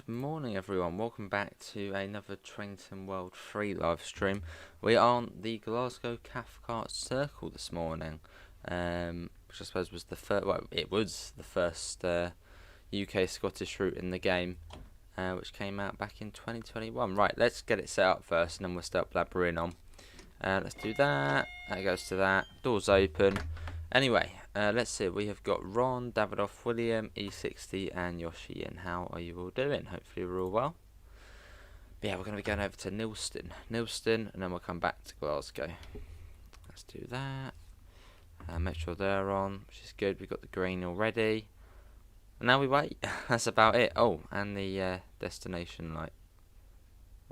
Morning everyone, welcome back to another Trainton World 3 live stream. We are on the Glasgow Cathcart Circle this morning, which I suppose was the first, well, it was the first UK Scottish route in the game, which came out back in 2021. Right, let's get it set up first and then we'll start blabbering on. Let's do that, that goes to that, doors open. Anyway, let's see, we have got Ron, Davidoff, William, E60 and Yoshi in. How are you all doing? Hopefully we're all well. But yeah, we're going to be going over to Nilston, and then we'll come back to Glasgow. Let's do that. Make sure they're on, which is good. We've got the green already. And now we wait. That's about it. Oh, and the destination light.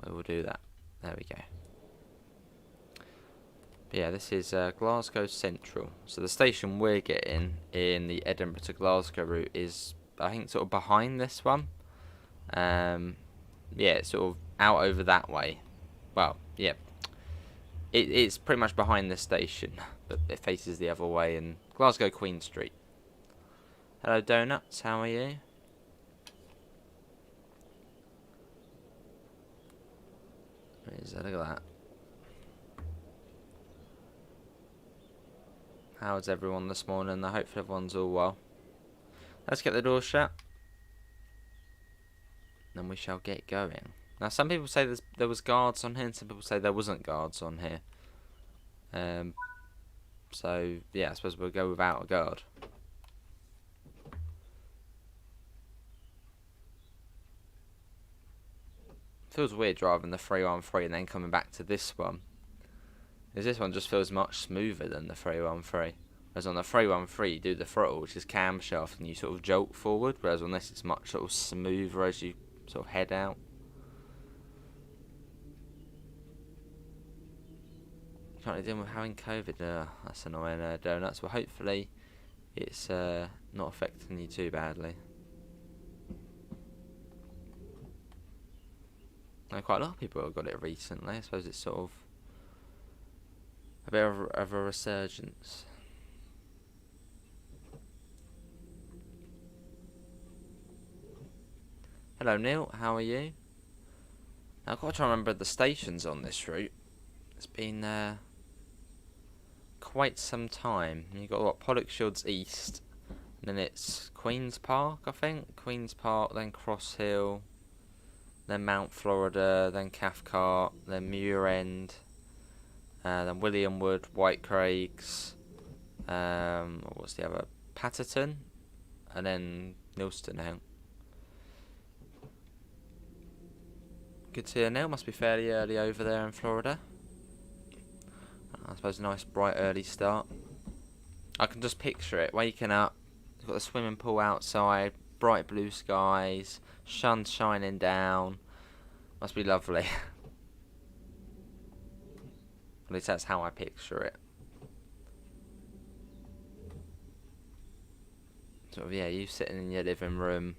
We will do that. There we go. But yeah, this is Glasgow Central. So the station we're getting in the Edinburgh to Glasgow route is, I think, sort of behind this one. Yeah, it's sort of out over that way. Well, yeah. It's pretty much behind this station, but it faces the other way in Glasgow Queen Street. Hello Donuts, how are you? Look at that. How's everyone this morning? I hope everyone's all well. Let's get the door shut. Then we shall get going. Now some people say there was guards on here and some people say there wasn't guards on here. So yeah, I suppose we'll go without a guard. Feels weird driving the 313 and then coming back to this one. Because this one just feels much smoother than the 313. Whereas on the 313 you do the throttle, which is camshaft, and you sort of jolt forward. Whereas on this it's much sort of smoother as you sort of head out. Currently dealing with having COVID. That's annoying, Donuts. Well, hopefully it's not affecting you too badly. Now, quite a lot of people have got it recently. I suppose it's sort of a bit of a resurgence. Hello Neil, how are you? Now, I've got to try and remember the stations on this route. It's been quite some time. You've got what, Pollokshields East, and then it's Queen's Park, I think. Queen's Park, then Cross Hill, then Mount Florida, then Cathcart, then Muir End, then William Wood, White Craigs, what's the other? Patterton, and then Nilston now. Good to hear, Neil. Must be fairly early over there in Florida. I suppose a nice bright early start. I can just picture it, waking up, you've got the swimming pool outside, bright blue skies, sun shining down. Must be lovely. At least that's how I picture it. Sort of, yeah, you sitting in your living room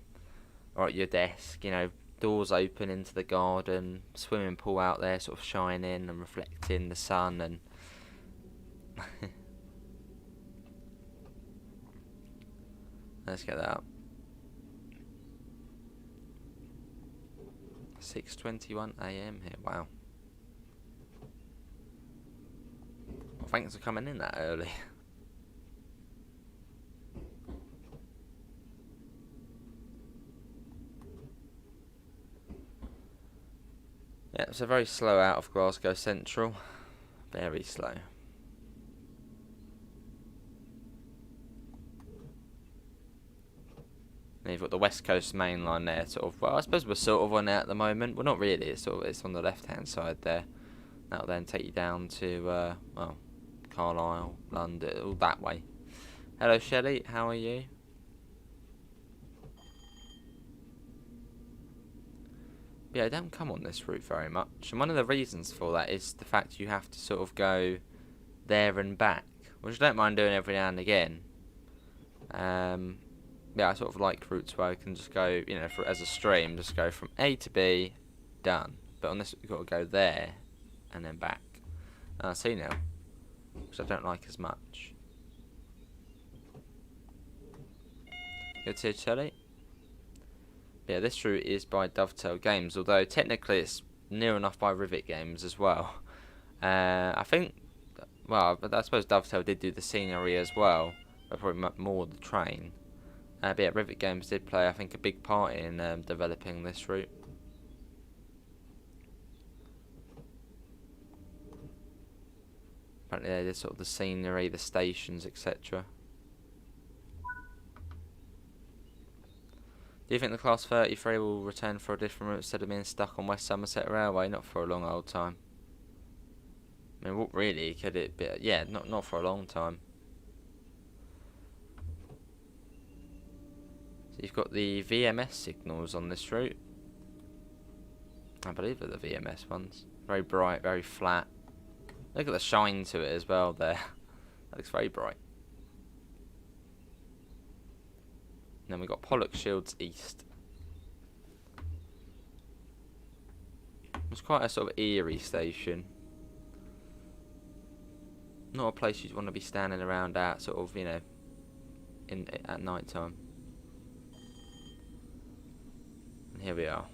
or at your desk, you know, doors open into the garden, swimming pool out there sort of shining and reflecting the sun, and let's get that up. 6:21 AM here, wow. Well, thanks for coming in that early. Yeah, it's a very slow out of Glasgow Central. Very slow. And you've got the West Coast main line there, sort of. Well, I suppose we're sort of on it at the moment. Well, not really. It's sort of, it's on the left-hand side there. That'll then take you down to well, Carlisle, London, all that way. Hello, Shelley. How are you? Yeah, I don't come on this route very much, and one of the reasons for that is the fact you have to sort of go there and back, which I don't mind doing every now and again. Yeah, I sort of like routes where I can just go, you know, as a stream, just go from A to B, done. But on this, you've got to go there and then back. See now, which I don't like as much. Good to hear, Shelley. Yeah, this route is by Dovetail Games, although technically it's near enough by Rivet Games as well. I think, well, but I suppose Dovetail did do the scenery as well, but probably more the train. But yeah, Rivet Games did play, I think, a big part in developing this route. Apparently they did sort of the scenery, the stations, etc. Do you think the Class 33 will return for a different route instead of being stuck on West Somerset Railway? Not for a long old time. I mean, what really could it be? Yeah, not for a long time. So you've got the VMS signals on this route. I believe they're the VMS ones. Very bright, very flat. Look at the shine to it as well there. That looks very bright. And then we've got Pollock Shields East. It's quite a sort of eerie station. Not a place you'd want to be standing around at, sort of, you know, at night time. And here we are.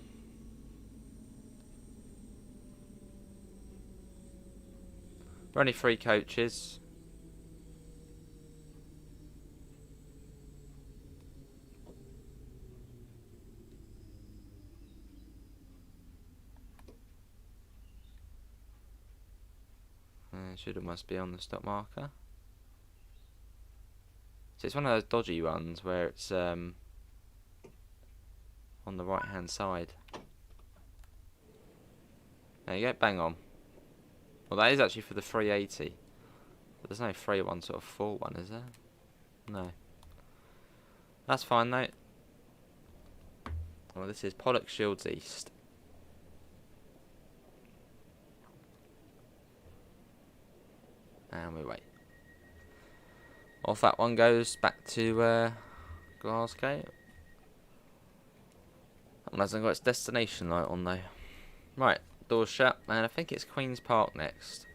We're only 3 coaches. Should almost be on the stop marker. So it's one of those dodgy ones where it's on the right hand side. There you go, bang on. Well, that is actually for the 380. But there's no 3-1 sort of 4-1, is there? No. That's fine though. Well, this is Pollock Shields East. And we wait. Off that one goes back to Glasgow. That one hasn't got its destination light on though. Right, doors shut, and I think it's Queen's Park next.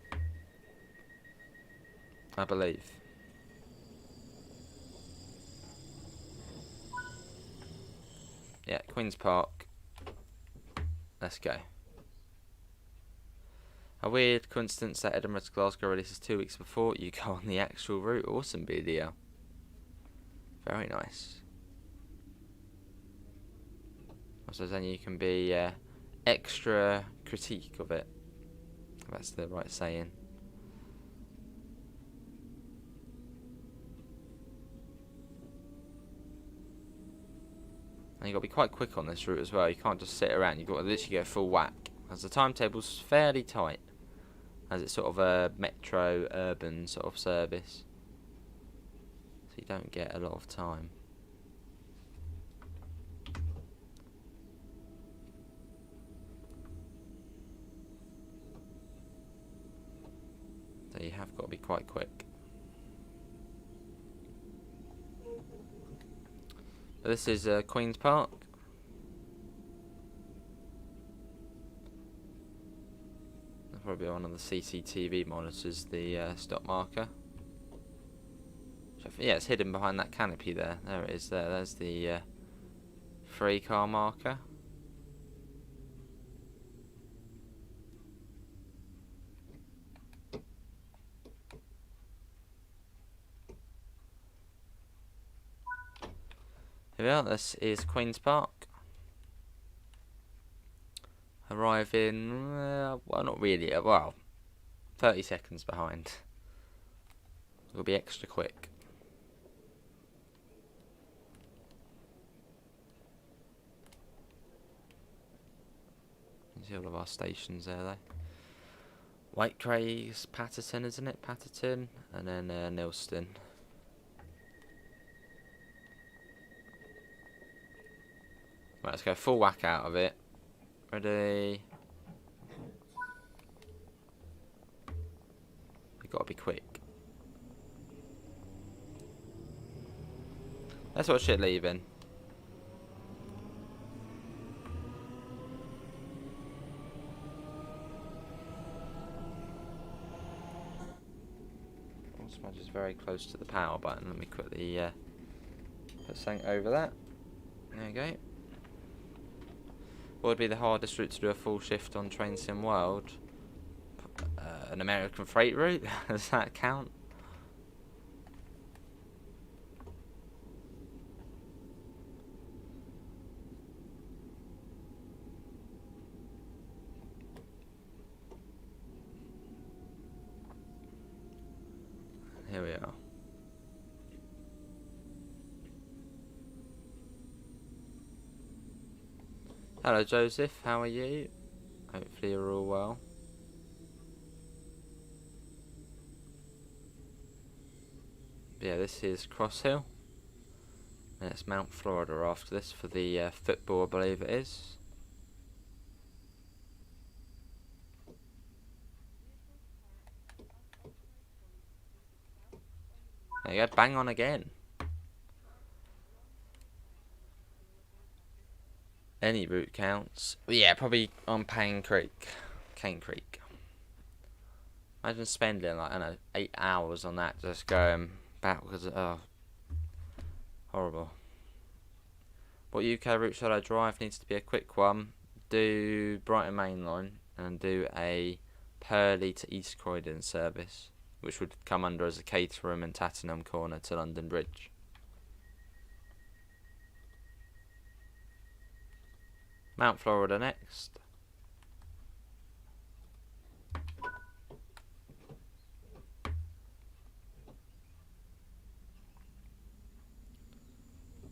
I believe. Yeah, Queen's Park. Let's go. A weird coincidence that Edinburgh to Glasgow releases 2 weeks before you go on the actual route. Awesome video. Very nice. Also, then you can be extra critique of it. If that's the right saying. And you've got to be quite quick on this route as well. You can't just sit around. You've got to literally go full whack. As the timetable's fairly tight. As it's sort of a metro, urban sort of service. So you don't get a lot of time. So you have got to be quite quick. But this is Queen's Park. Probably one of the CCTV monitors, the stop marker. Yeah, it's hidden behind that canopy there. There it is there. There's the 3-car marker. Here we are, this is Queen's Park. Arriving, well, not really, well, 30 seconds behind. We'll be extra quick. You see all of our stations there, though. Whitecraig's, Patterton, isn't it? Patterton, and then Nilston. Right, let's go full whack out of it. Ready? We've got to be quick. Let's watch it leaving. Smudge is very close to the power button. Let me quickly put something over that. There we go. What would be the hardest route to do a full shift on Train Sim World? An American freight route? Does that count? Here we are. Hello Joseph, how are you? Hopefully you're all well. Yeah, this is Cross Hill. And it's Mount Florida after this for the football, I believe it is. There you go, bang on again. Any route counts. Yeah, probably on Cane Creek. Imagine spending like, I don't know, 8 hours on that just going back because horrible. What UK route should I drive? Needs to be a quick one. Do Brighton Main Line and do a Purley to East Croydon service, which would come under as a Caterham and Tattenham corner to London Bridge. Mount Florida next.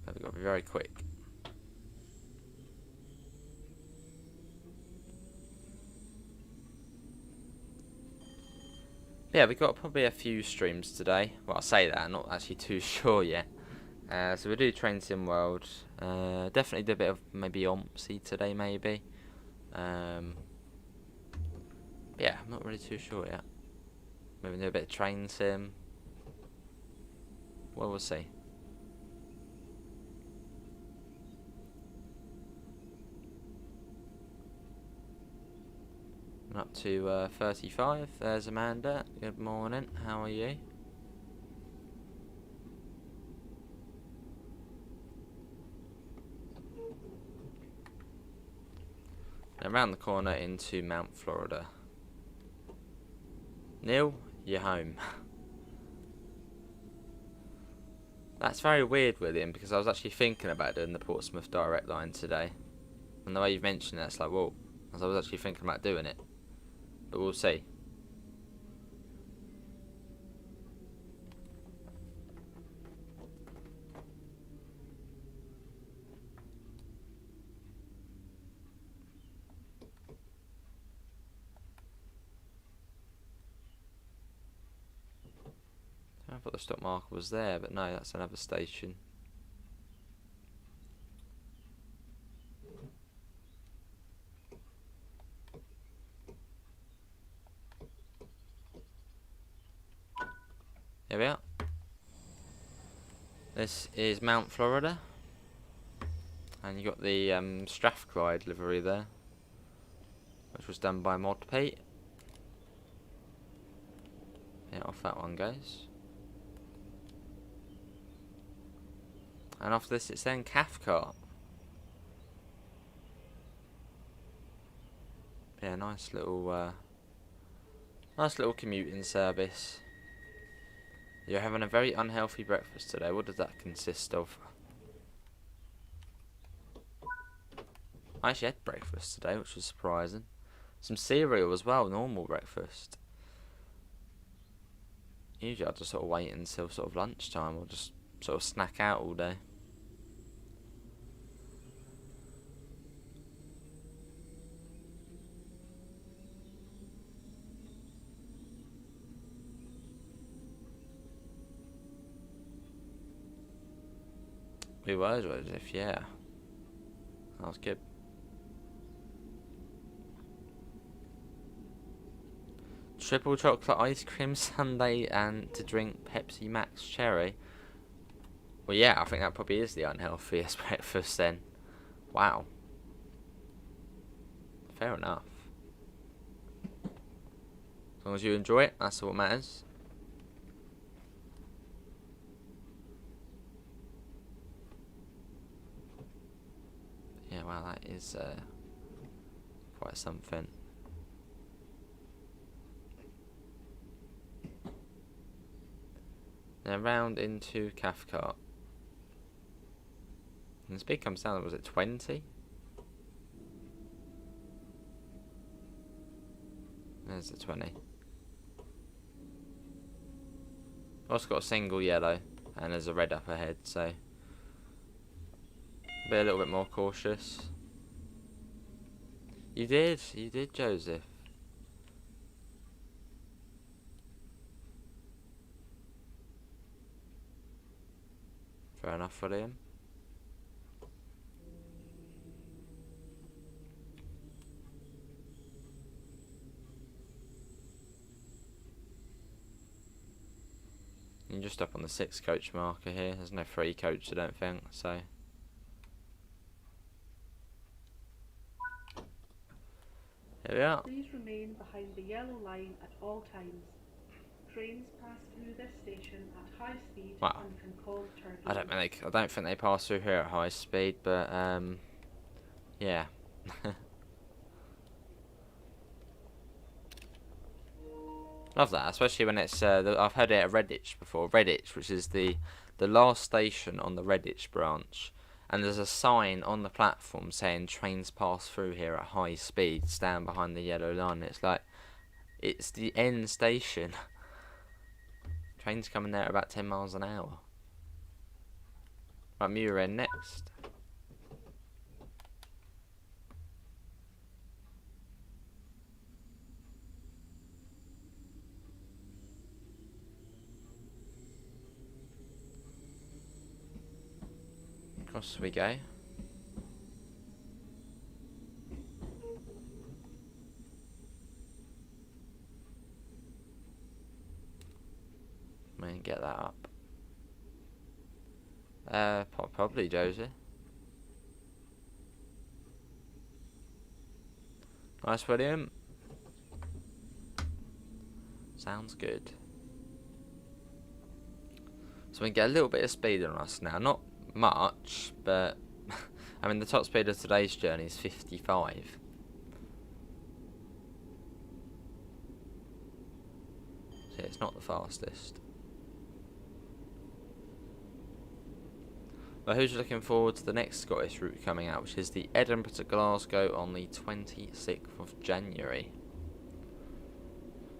But we've got to be very quick. Yeah, we've got probably a few streams today. Well, I say that, I'm not actually too sure yet. So we'll do Train Sim World. Definitely do a bit of maybe OMSI today, maybe. Yeah, I'm not really too sure yet. Maybe do a bit of Train Sim. Well, we'll see. I'm up to 35. There's Amanda. Good morning. How are you? And around the corner into Mount Florida. Neil, you're home. That's very weird, William, because I was actually thinking about doing the Portsmouth direct line today. And the way you've mentioned it, it's like, whoa. As I was actually thinking about doing it. But we'll see. I thought the stop marker was there, but no, that's another station. Here we are. This is Mount Florida. And you got the Strathclyde livery there, which was done by Mod Pete. Yeah, off that one goes. And after this it's then Cathcart. Yeah, nice little commuting service. You're having a very unhealthy breakfast today. What does that consist of? I actually had breakfast today, which was surprising. Some cereal as well, normal breakfast. Usually I just sort of wait until sort of lunchtime or just sort of snack out all day. We were, Joseph, yeah. That was good. Triple chocolate ice cream sundae and to drink Pepsi Max cherry. Well, yeah, I think that probably is the unhealthiest breakfast then. Wow. Fair enough. As long as you enjoy it, that's what matters. Yeah, wow, that is quite something. Now round into Cathcart. And the speed comes down, was it 20? There's the 20. Also got a single yellow, and there's a red up ahead, so be a little bit more cautious. You did, Joseph. Fair enough, William. You're just up on the 6 coach marker here. There's no 3 coach, I don't think, so. Here we are. Please remain behind the yellow line at all times. Trains pass through this station at high speed and can cause turbulence. I don't think they pass through here at high speed, but yeah. Love that, especially when it's I've heard it at Redditch before. Redditch, which is the last station on the Redditch branch, and there's a sign on the platform saying trains pass through here at high speed. Stand behind the yellow line. It's like it's the end station. Trains coming there at about 10 miles an hour. Right, Muir End next. Across we go. May get that up. Probably Josie. Nice, William. Sounds good. So we get a little bit of speed on us now. Not much, but I mean the top speed of today's journey is 55. So it's not the fastest. But who's looking forward to the next Scottish route coming out, which is the Edinburgh to Glasgow on the 26th of January.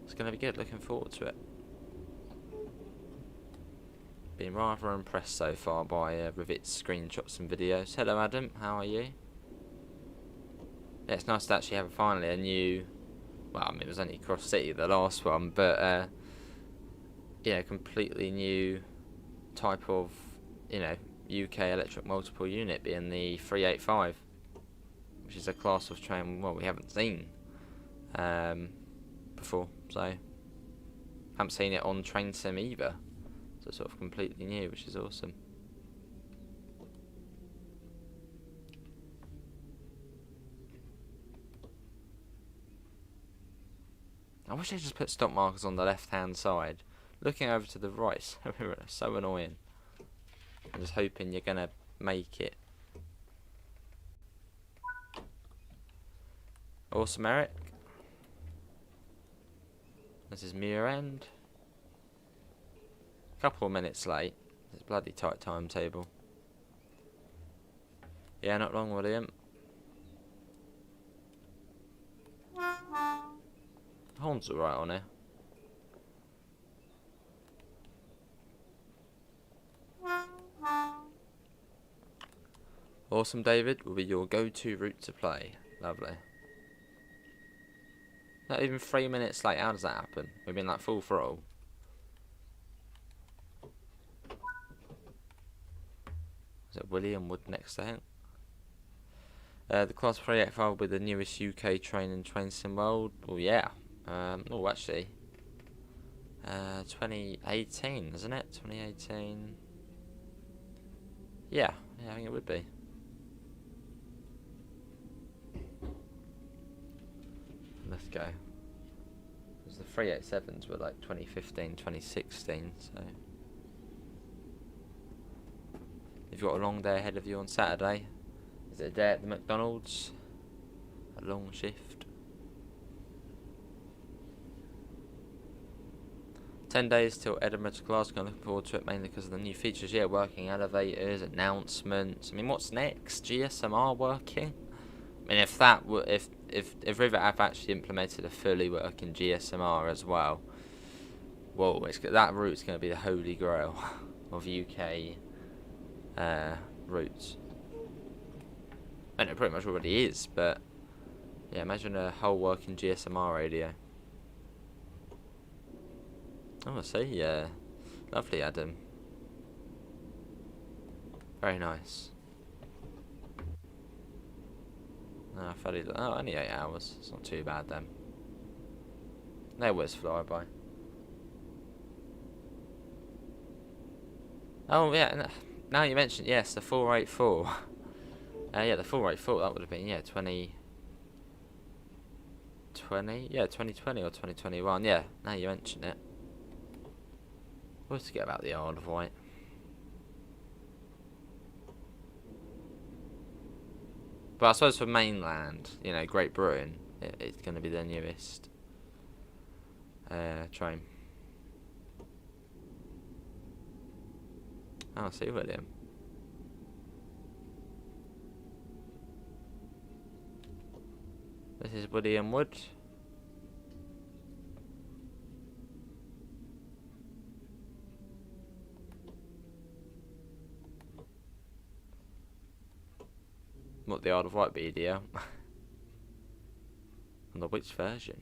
It's going to be good, looking forward to it. Been rather impressed so far by Rivit's screenshots and videos. Hello Adam, how are you? Yeah, it's nice to actually have finally a new, well I mean it was only Cross City the last one, but yeah, completely new type of, you know, UK electric multiple unit being the 385, which is a class of train well we haven't seen before, so haven't seen it on train sim either, so sort of completely new, which is awesome. I wish they just put stop markers on the left hand side, looking over to the right. So annoying. I'm just hoping you're gonna make it. Awesome, Eric. This is Muir End. Couple of minutes late. It's a bloody tight timetable. Yeah, not long, William. The horns are right on here. Awesome, David will be your go-to route to play. Lovely. Not even 3 minutes late. How does that happen? We've been like full throttle. Is it William Wood next, I think? The Class 385 will be the newest UK train in train sim world. Well, yeah. Oh, actually. 2018, isn't it? 2018. Yeah, I think it would be. Let's go. Because the 387s were like 2015, 2016, so. You've got a long day ahead of you on Saturday. Is it a day at the McDonald's? A long shift. 10 days till Edinburgh to Glasgow. I'm looking forward to it mainly because of the new features. Yeah, working elevators, announcements. I mean, what's next? GSMR working? I mean, if Rivet have actually implemented a fully working GSMR as well, whoa, that route's going to be the holy grail of UK routes. And it pretty much already is, but yeah, imagine a whole working GSMR radio. Oh, I see, yeah. Lovely, Adam. Very nice. Only 8 hours. It's not too bad then. They always fly by. Oh, yeah, now you mentioned, yes, the 484. Yeah, the 484, that would have been, yeah, 2020 or 2021. Yeah, now you mention it. Always forget about the Isle of Wight. But I suppose for mainland, you know, Great Britain, it's going to be the newest train. Oh, I see, William. This is William Wood. What, the Isle of Wight BDL? And which version?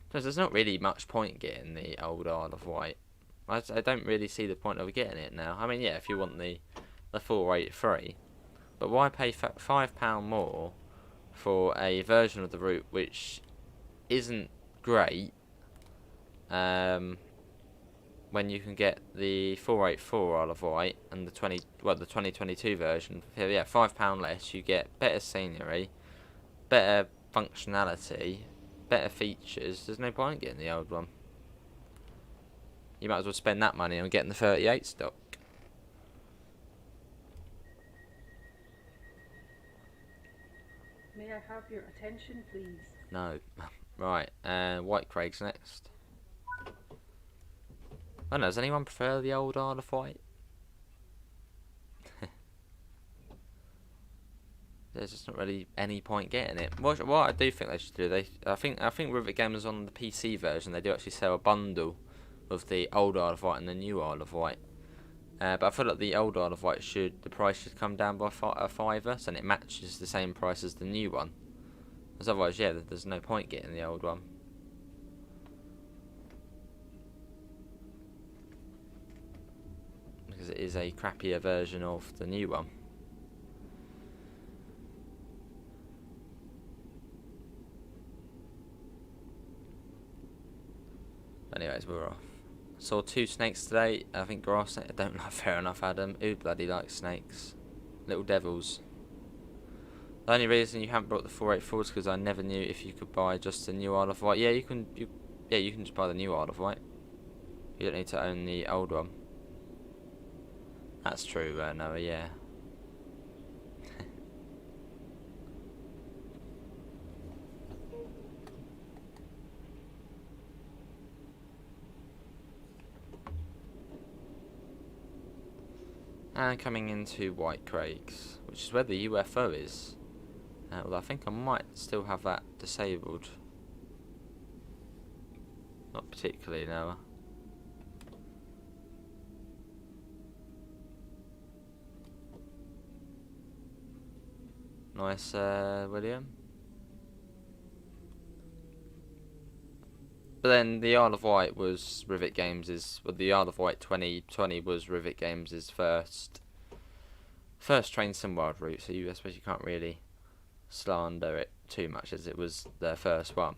Because there's not really much point getting the old Isle of Wight. I don't really see the point of getting it now. I mean, yeah, if you want the 483, but why pay £5 more for a version of the route which isn't great? When you can get the 484 Isle of Wight and the 2022 version, yeah, £5 less, you get better scenery, better functionality, better features. There's no point in getting the old one. You might as well spend that money on getting the 38 stock. May I have your attention, please? No. Right, White Craig's next. I don't know, does anyone prefer the old Isle of Wight? There's just not really any point getting it. What I do think they should do, I think Rivet Gamers on the PC version, they do actually sell a bundle of the old Isle of Wight and the new Isle of Wight. But I feel like the old Isle of Wight the price should come down by a fiver, so it matches the same price as the new one. Because otherwise, yeah, there's no point getting the old one. Because it is a crappier version of the new one. Anyways, we're off. Saw 2 snakes today. I think grass snake. I don't like. Fair enough, Adam. Who bloody likes snakes? Little devils. The only reason you haven't brought the 484 is because I never knew if you could buy just the new Isle of Wight. Yeah, you can. You can just buy the new Isle of Wight. You don't need to own the old one. That's true, Noah. Yeah. And coming into White Craig's, which is where the UFO is. Well, I think I might still have that disabled. Not particularly, Noah. Nice, William. But then the Isle of Wight was Rivet Games' the Isle of Wight 2020 was Rivet Games' first train sim world route, so I suppose you can't really slander it too much as it was their first one.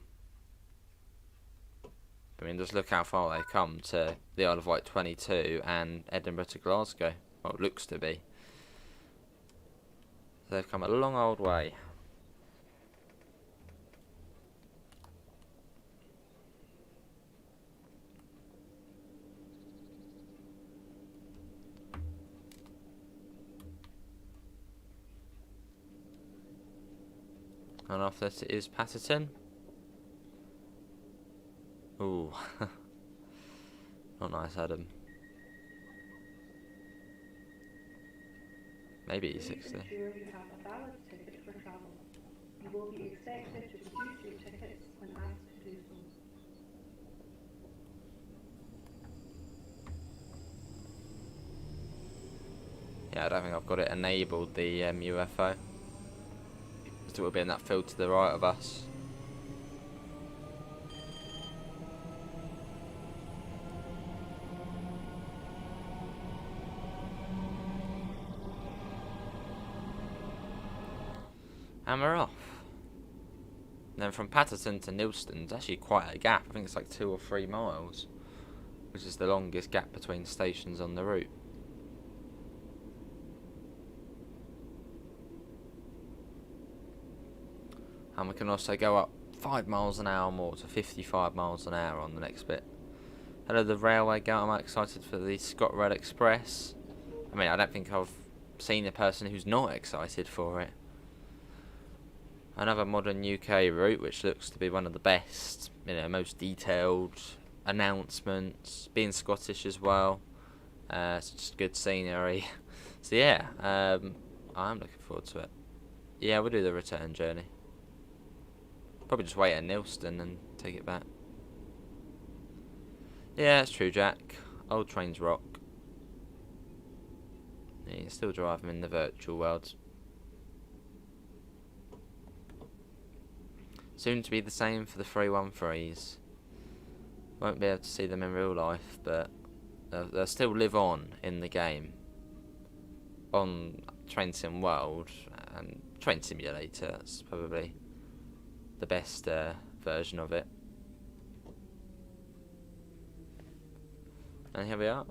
I mean, just look how far they've come to the Isle of Wight 22 and Edinburgh to Glasgow. Well, it looks to be. They've come a long old way. And after that it is Patterson. Ooh. Not nice, Adam. Maybe Please E60. ensure you have a valid ticket for travel. You will be expected to produce your tickets when asked to do so. Yeah, I don't think I've got it enabled, the UFO. It will be in that field to the right of us. And we're off. And then from Patterson to Nilston's actually quite a gap. I think it's like 2 or 3 miles, which is the longest gap between stations on the route. And we can also go up 5 miles an hour more to 55 miles an hour on the next bit. Hello, the railway girl. I'm excited for the ScotRail Express. I mean, I don't think I've seen a person who's not excited for it. Another modern UK route, which looks to be one of the best, you know, most detailed announcements, being Scottish as well. It's just good scenery. So yeah, I'm looking forward to it. Yeah, we'll do the return journey. Probably just wait at Nilston and take it back. Yeah, it's true, Jack. Old trains rock. Yeah, you can still drive them in the virtual world. Soon to be the same for the 313s. Won't be able to see them in real life, but they'll still live on in the game. On Train Sim World and Train Simulator, that's probably the best version of it. And here we are.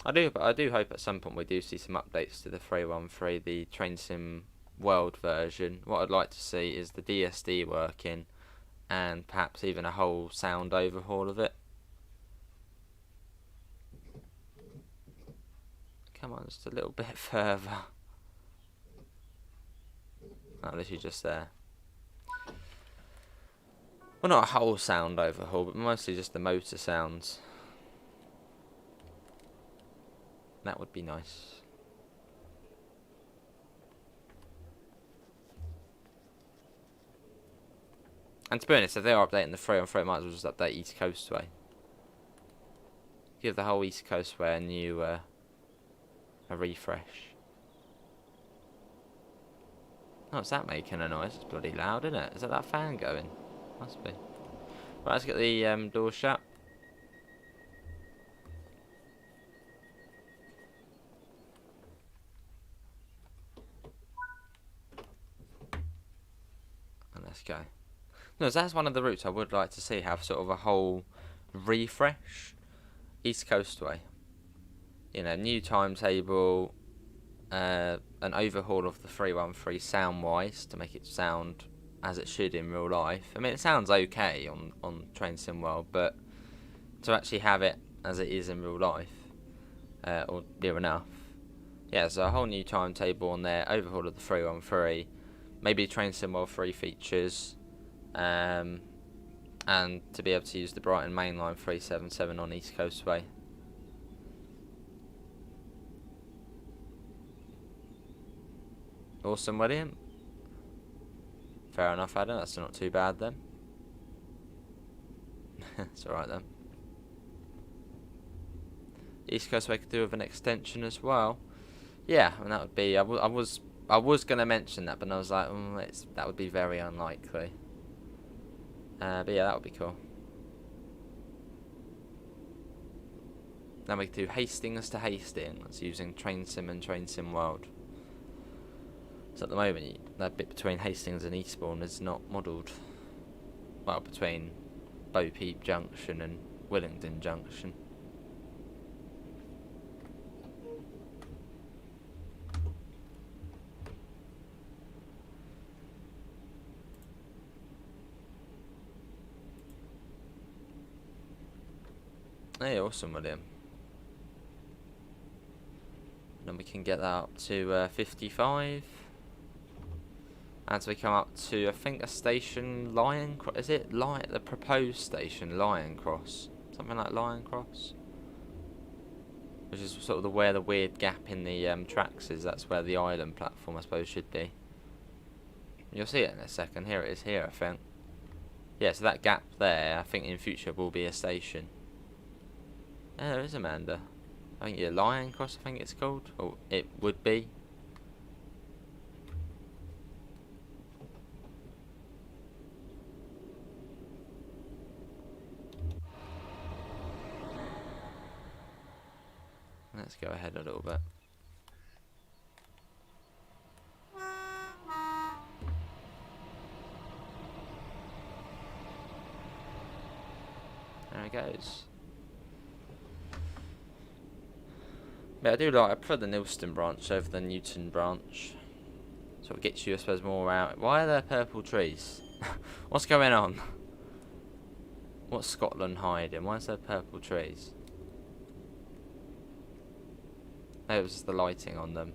I do hope at some point we do see some updates to the 313, the Train Sim World version. What I'd like to see is the DSD working, and perhaps even a whole sound overhaul of it. Come on, just a little bit further. Oh, literally just there. Well, not a whole sound overhaul, but mostly just the motor sounds. That would be nice. And to be honest, if they are updating the 313, might as well just update East Coastway. Give the whole East Coastway a new a refresh. Oh, is that making a noise? It's bloody loud, isn't it? Is that fan going? Must be. Right, let's get the door shut. And let's go. No, that's one of the routes I would like to see have sort of a whole refresh. East Coastway. You know, new timetable, an overhaul of the 313 sound-wise to make it sound as it should in real life. I mean, it sounds okay on Train Sim World, but to actually have it as it is in real life, or near enough. Yeah, so a whole new timetable on there, overhaul of the 313, maybe Train Sim World 3 features, and to be able to use the Brighton Mainline 377 on East Coastway. Awesome, William. Fair enough, Adam. That's not too bad then. It's alright then. East Coastway could do with an extension as well. Yeah, and that would be. I was going to mention that, but I was like, that would be very unlikely. But yeah, that would be cool. Then we could do Hastings to Hastings using Train Sim and Train Sim World. So at the moment, that bit between Hastings and Eastbourne is not modelled. Well, between Bo Peep Junction and Willingdon Junction. Hey, awesome, William. Then we can get that up to 55. As we come up to, I think, a station, Lion Cross. Is it the proposed station, Lion Cross? Something like Lion Cross? Which is sort of where the weird gap in the tracks is. That's where the island platform, I suppose, should be. You'll see it in a second. Here it is here, I think. Yeah, so that gap there, I think in future will be a station. Yeah, there is Amanda. I think your Lion Cross, I think it's called. Or it would be. Let's go ahead a little bit. There it goes. Yeah, I prefer the Nilston branch over the Newton branch. So it gets you, I suppose, more out. Why are there purple trees? What's going on? What's Scotland hiding? Why is there purple trees? No, it was just the lighting on them.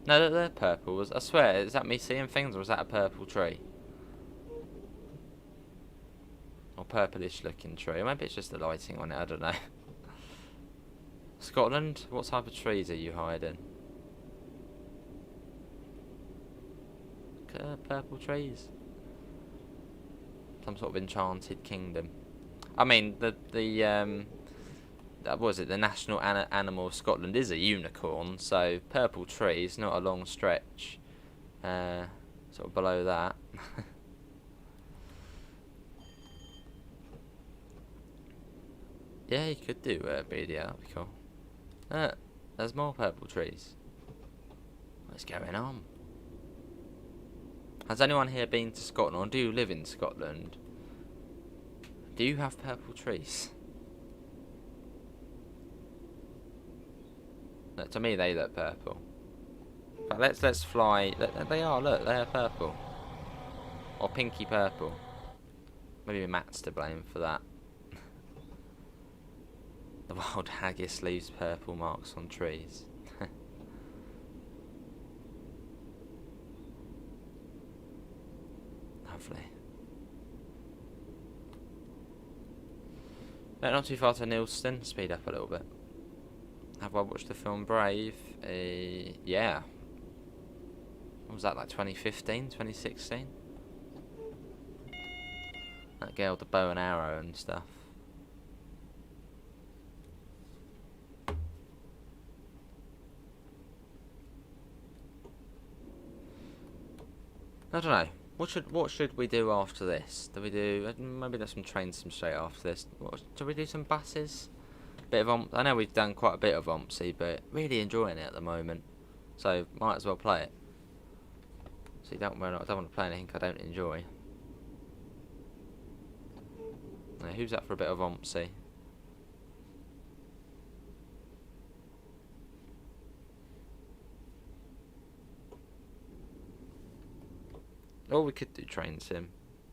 No, they're purple. I swear, is that me seeing things, or is that a purple tree? Or purplish looking tree. Or maybe it's just the lighting on it, I don't know. Scotland, what type of trees are you hiding? Purple trees. Some sort of enchanted kingdom. I mean, what was it? The national animal of Scotland is a unicorn, so purple trees, not a long stretch. Sort of below that. Yeah, you could do BDR, that'd be cool. There's more purple trees. What's going on? Has anyone here been to Scotland, or do you live in Scotland? Do you have purple trees? Look, to me they look purple. But let's fly. They are, look, they are purple. Or pinky purple. Maybe Matt's to blame for that. The wild haggis leaves purple marks on trees. Lovely. No, not too far to Nilston. Speed up a little bit. Have I watched the film Brave? Yeah. What was that, like 2015, 2016? That girl with the bow and arrow and stuff. I don't know. What should we do after this? Do we do maybe there's some trains straight after this? Do we do some buses? Bit of I know we've done quite a bit of Ompsey, but really enjoying it at the moment. So might as well play it. So I don't want to play anything I don't enjoy. Now, who's up for a bit of Ompsey? Or we could do train sim,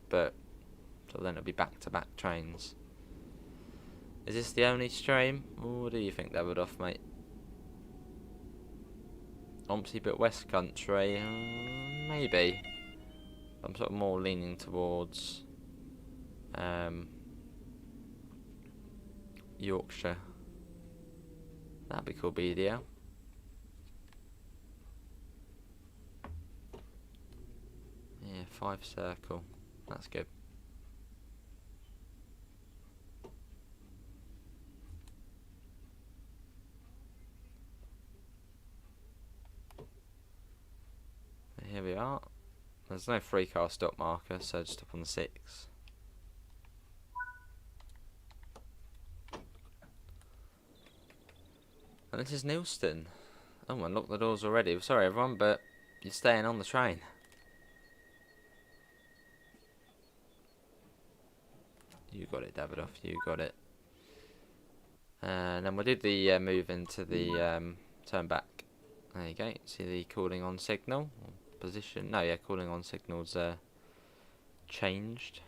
but so then it'll be back-to-back trains. Is this the only stream? Or what do you think, Davidoff, mate? Ompsey but West Country, maybe. I'm sort of more leaning towards Yorkshire. That'd be cool, BDL. Yeah, 5 circle. That's good. Here we are. There's no 3-car stop marker, so just stop on the 6. And this is Nilston. Oh, unlocked the doors already. Sorry everyone, but you're staying on the train. You got it, Davidoff. You got it. And then we'll do the move into the turn back. There you go. See the calling on signal position. No, yeah, calling on signals changed.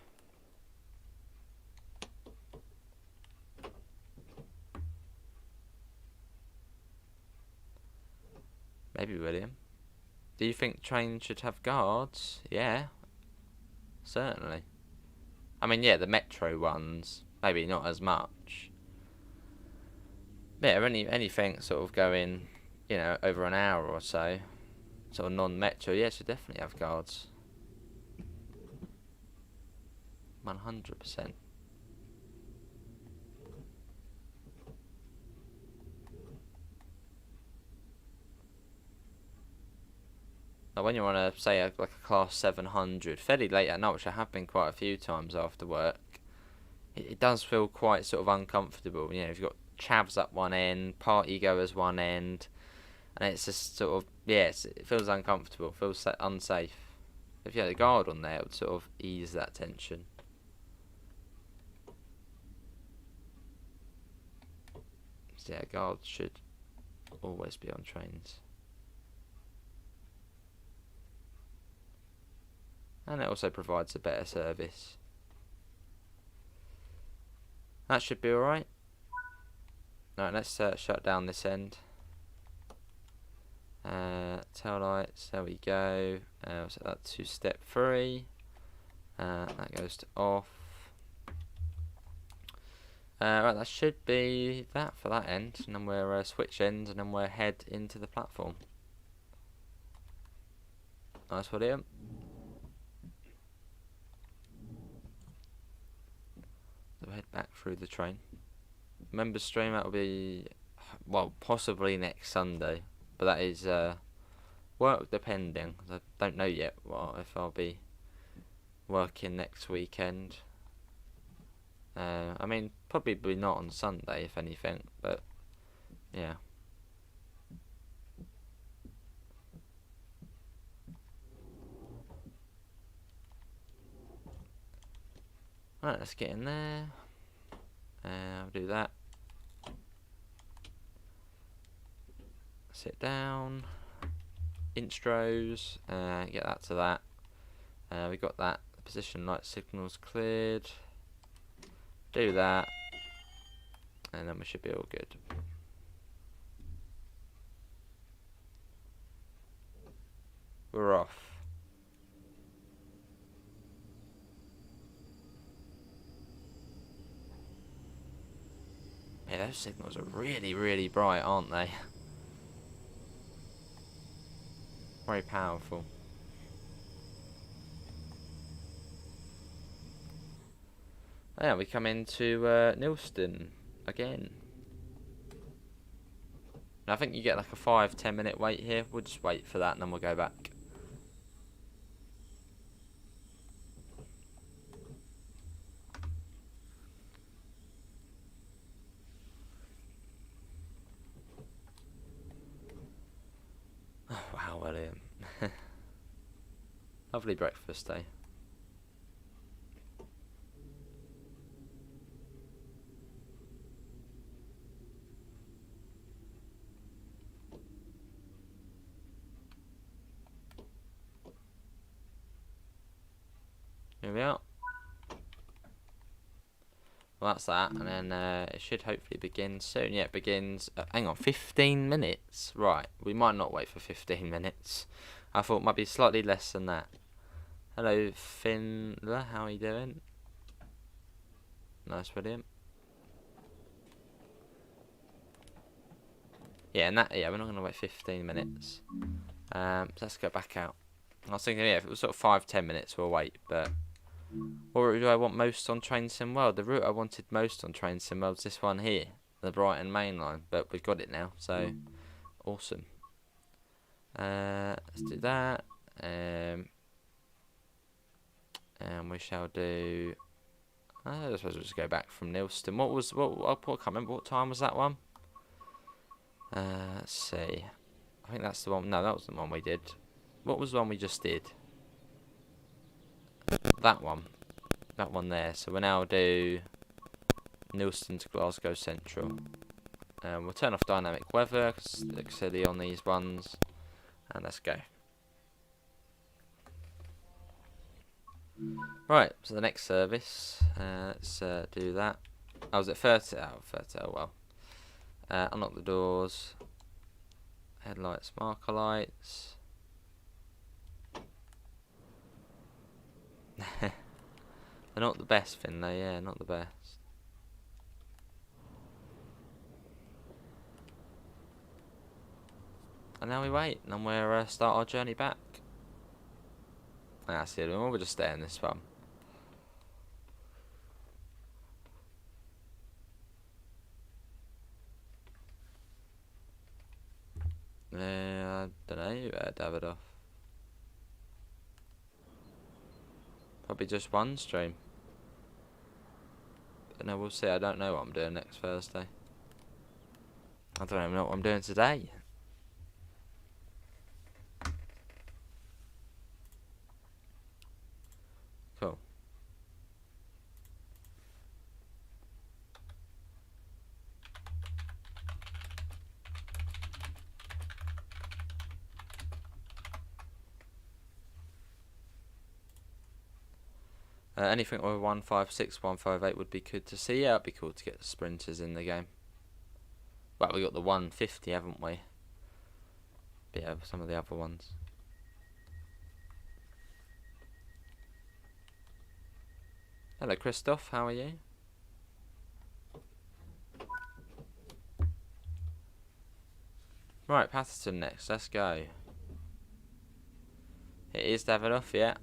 Maybe William. Do you think trains should have guards? Yeah, certainly. I mean, yeah, the metro ones, maybe not as much. Yeah, anything sort of going, over an hour or so, sort of non-metro, yeah, should definitely have guards. 100%. Like when you're on say like a class 700, fairly late at night, which I have been quite a few times after work, it does feel quite sort of uncomfortable. If you've got chavs up one end, party goers one end, and it's just sort of, it feels uncomfortable, feels unsafe. If you had a guard on there, it would sort of ease that tension. So yeah, guards should always be on trains. And it also provides a better service. That should be alright. Alright, let's shut down this end. Tail lights, there we go. Set that to step 3. That goes to off. Right, that should be that for that end. And then we'll switch ends and then we'll head into the platform. Nice, William. So we'll head back through the train. Members stream, that will be, well, possibly next Sunday. But that is work depending. I don't know yet if I'll be working next weekend. I mean, probably not on Sunday, if anything, but yeah. Right, let's get in there. I'll do that. Sit down. Intros. Get that to that. We got that. The position light signals cleared. Do that. And then we should be all good. We're off. Yeah, those signals are really, really bright, aren't they? Very powerful. Yeah, we come into Nilston again. I think you get like a 5-10 minute wait here. We'll just wait for that and then we'll go back. Oh, wow, William. Lovely breakfast, eh? Here we are. Well, that's that, and then it should hopefully begin soon. Yeah, it begins. Hang on, 15 minutes. Right, we might not wait for 15 minutes. I thought it might be slightly less than that. Hello, Finla. How are you doing? Nice, William. Yeah, and that. Yeah, we're not going to wait 15 minutes. So let's go back out. I was thinking, yeah, if it was sort of 5-10 minutes, we'll wait, but. What route do I want most on Train Sim World? The route I wanted most on Train Sim World is this one here, the Brighton Main Line, but we've got it now, so awesome. Let's do that, and we shall do. I suppose we'll just go back from Nilston. I can't remember what time was that one. Let's see. I think that's the one. No, that was the one we did. What was the one we just did? That one there. So we'll now do Nilston to Glasgow Central. We'll turn off dynamic weather because it looks silly on these ones, and let's go. Right, so the next service, let's do that. I was at 30. Oh, 30. Oh well. Unlock the doors. Headlights, marker lights. They're not the best, Finlay, yeah, not the best. And now we wait, and we'll start our journey back. That's it, we'll just stay in this one. I don't know, Davidoff. Probably just one stream. But no, we'll see. I don't know what I'm doing next Thursday. I don't even know what I'm doing today. Cool. Anything over 156, 158 would be good to see. Yeah, it'd be cool to get the sprinters in the game. Well, we got the 150, haven't we? But yeah, some of the other ones. Hello, Christoph. How are you? Right, Patterson next. Let's go. It is Davidoff, yeah.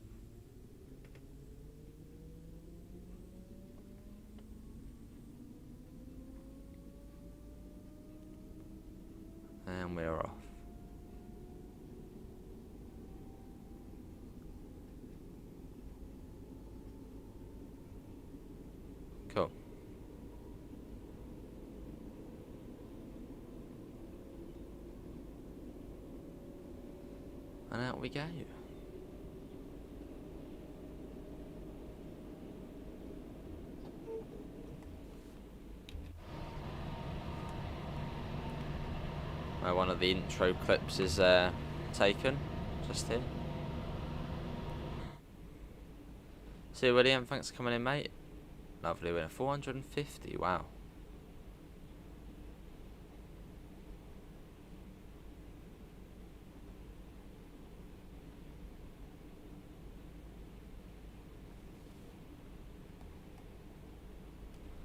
And we're off. Cool. And out we go. One of the intro clips is taken, just here. See, William, thanks for coming in, mate. Lovely winner, 450, wow.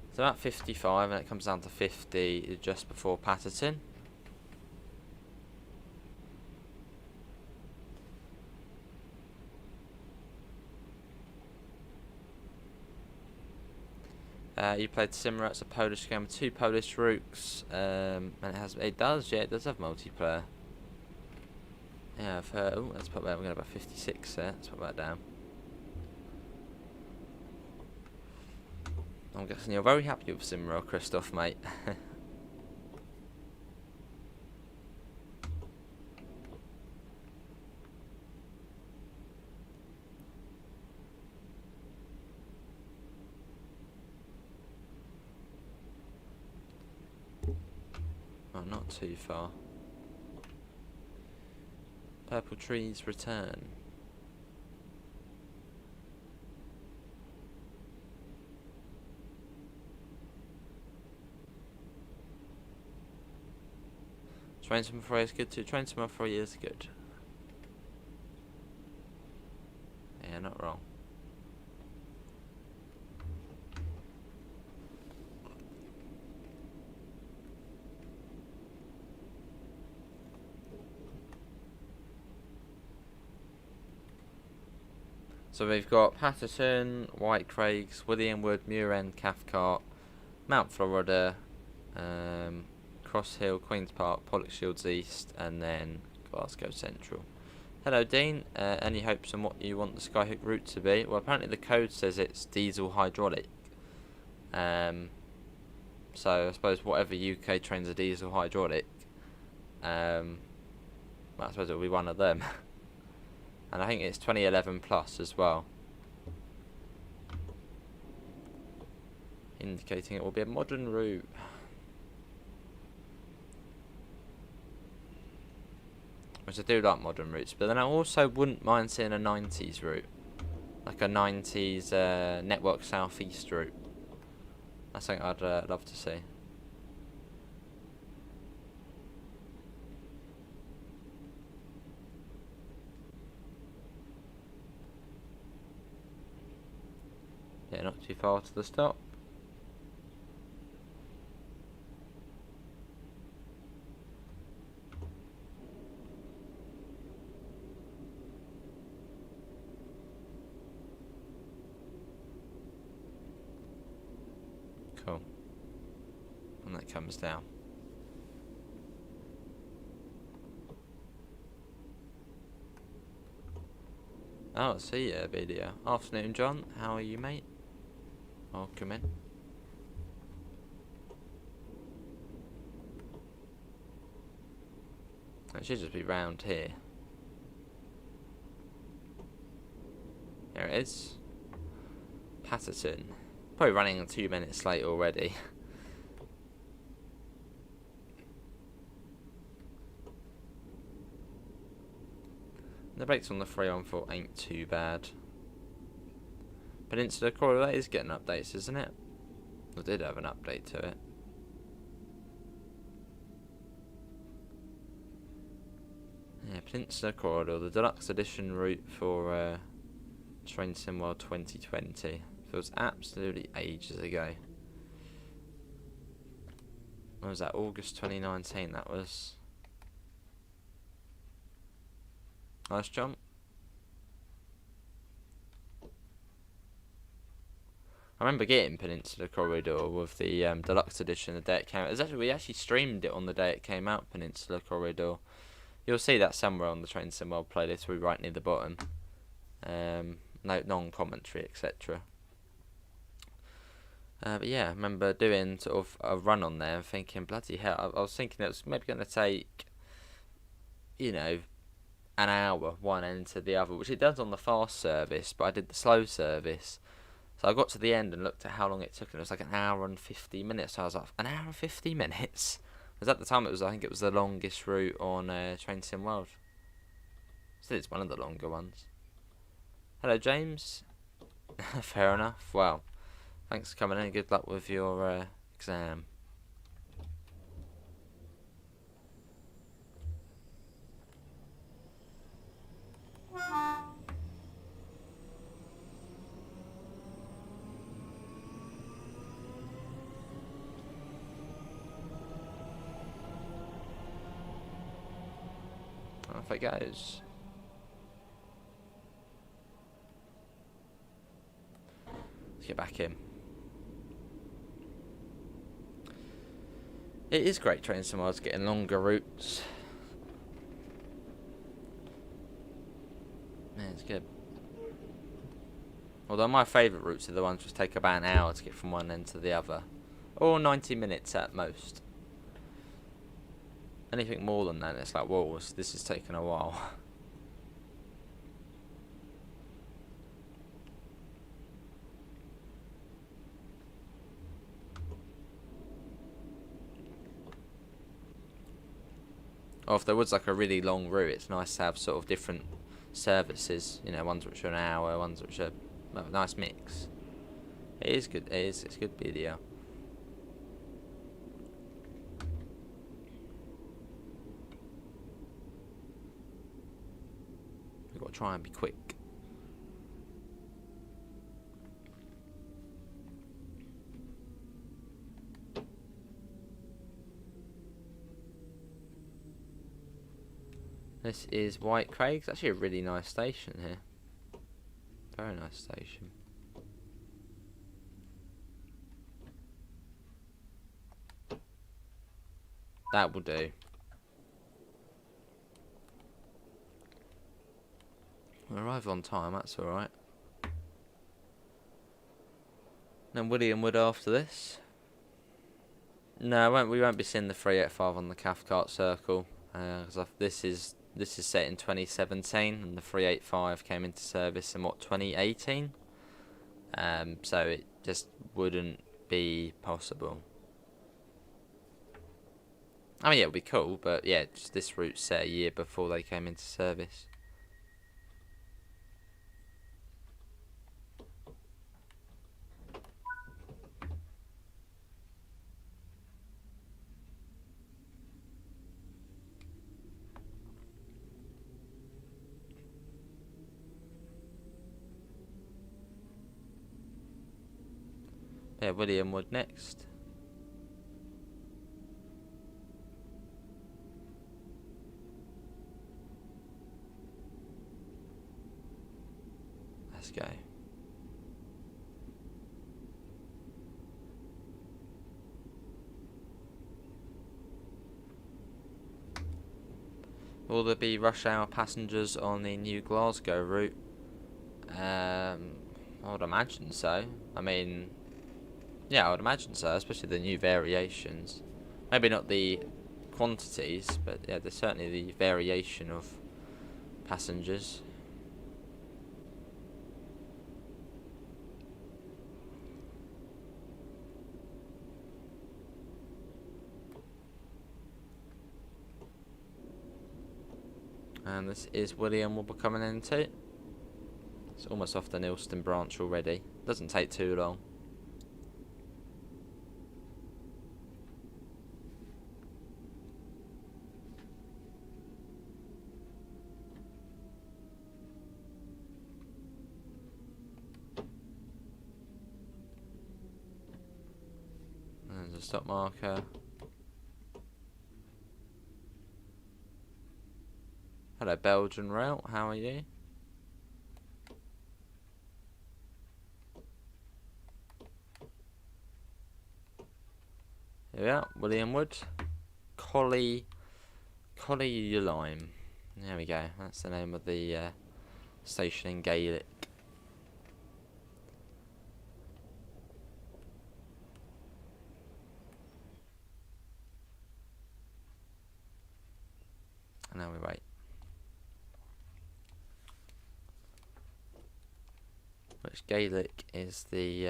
It's about 55 and it comes down to 50 just before Patterson. You played Simra. It's a Polish game with 2 Polish rooks, and it does have multiplayer. Yeah, I've heard. Oh, let's put that. We're going about 56 there. Let's put that down. I'm guessing you're very happy with Simra, Christoph, mate. Oh, not too far. Purple trees return. Train to Mafroy is good too. Train to Mafroy is good. Yeah, not wrong. So we've got Patterson, White Craigs, William Wood, Muirend, Cathcart, Mount Florida, Cross Hill, Queen's Park, Pollock Shields East, and then Glasgow Central. Hello, Dean. Any hopes on what you want the Skyhook route to be? Well, apparently the code says it's diesel hydraulic. So I suppose whatever UK trains are diesel hydraulic, well, I suppose it'll be one of them. And I think it's 2011 plus as well, indicating it will be a modern route. Which I do like modern routes, but then I also wouldn't mind seeing a 90s route, like a 90s Network Southeast route. That's something I'd love to see. Yeah, not too far to the stop. Cool. And that comes down. Oh, I see your video. Afternoon, John. How are you, mate? Welcome in. It should just be round here. There it is. Patterson. Probably running 2 minutes late already. The brakes on the 314 ain't too bad. Peninsula Corridor is getting updates, isn't it? I did have an update to it. Yeah, Peninsula Corridor, the deluxe edition route for Train Sim World 2020. Feels absolutely ages ago. When was that? August 2019, that was. Nice jump. I remember getting Peninsula Corridor with the deluxe edition the day it came out. We actually streamed it on the day it came out, Peninsula Corridor. You'll see that somewhere on the Train Sim World playlist, we're right near the bottom. No non-commentary, etc. But yeah, I remember doing sort of a run on there and thinking, bloody hell, I was thinking it was maybe going to take, you know, an hour one end to the other, which it does on the fast service, but I did the slow service. So I got to the end and looked at how long it took, and it was like an hour and 50 minutes. So I was like, an hour and 50 minutes? Because at the time, I think it was the longest route on Train Sim World. Still, it's one of the longer ones. Hello, James. Fair enough. Well, thanks for coming in. Good luck with your exam. Off it goes. Let's get back in. It is great Train Sim World's getting longer routes. Yeah, it's good. Although my favourite routes are the ones which take about an hour to get from one end to the other. Or 90 minutes at most. Anything more than that, it's like, whoa, this is taking a while. Or if there was like a really long route, it's nice to have sort of different services. You know, ones which are an hour, ones which are a nice mix. It is good. It's good video. We've got to try and be quick. This is White Craig. It's actually a really nice station here. Very nice station. That will do. We'll arrive on time, that's alright. Then William Wood after this. No, we won't be seeing the 385 on the Cathcart circle. Because this is set in 2017 and the 385 came into service in 2018. So it just wouldn't be possible. I mean, yeah, it would be cool, but yeah, just this route's set a year before they came into service. Yeah, William Wood next. Let's go. Will there be rush hour passengers on the new Glasgow route? I would imagine so. I mean, yeah, I would imagine so, especially the new variations. Maybe not the quantities, but yeah, there's certainly the variation of passengers. And this is William will be coming into. It's almost off the Nilston branch already. Doesn't take too long. There's a stop marker. Hello, Belgian Rail. How are you? Here we are, William Wood. Collie Lime. There we go. That's the name of the station in Gaelic. And now we wait. Which Gaelic is the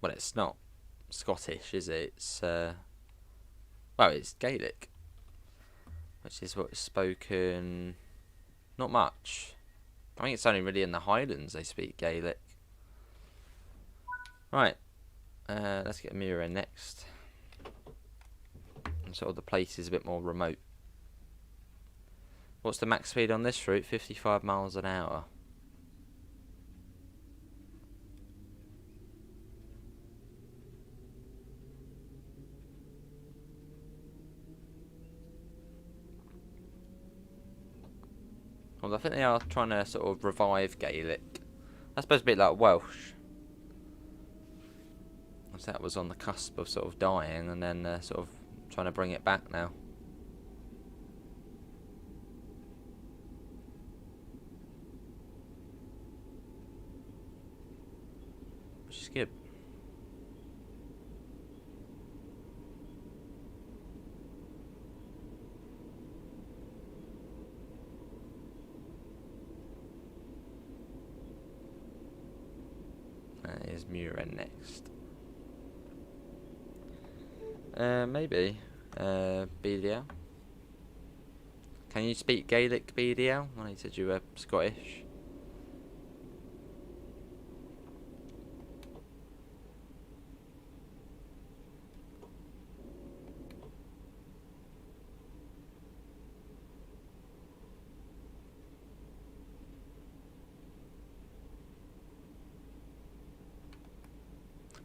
well, it's not Scottish, is it? It's well, it's Gaelic, which is what is spoken not much. I think it's only really in the Highlands they speak Gaelic. Right, let's get a mirror in next. And sort of the place is a bit more remote. What's the max speed on this route? 55 miles an hour. Well, I think they are trying to sort of revive Gaelic. That's supposed to be like Welsh. So that was on the cusp of sort of dying, and then sort of trying to bring it back now. Which is good. That is Muren next. Maybe. BDL. Can you speak Gaelic, BDL? Well, he said you were Scottish.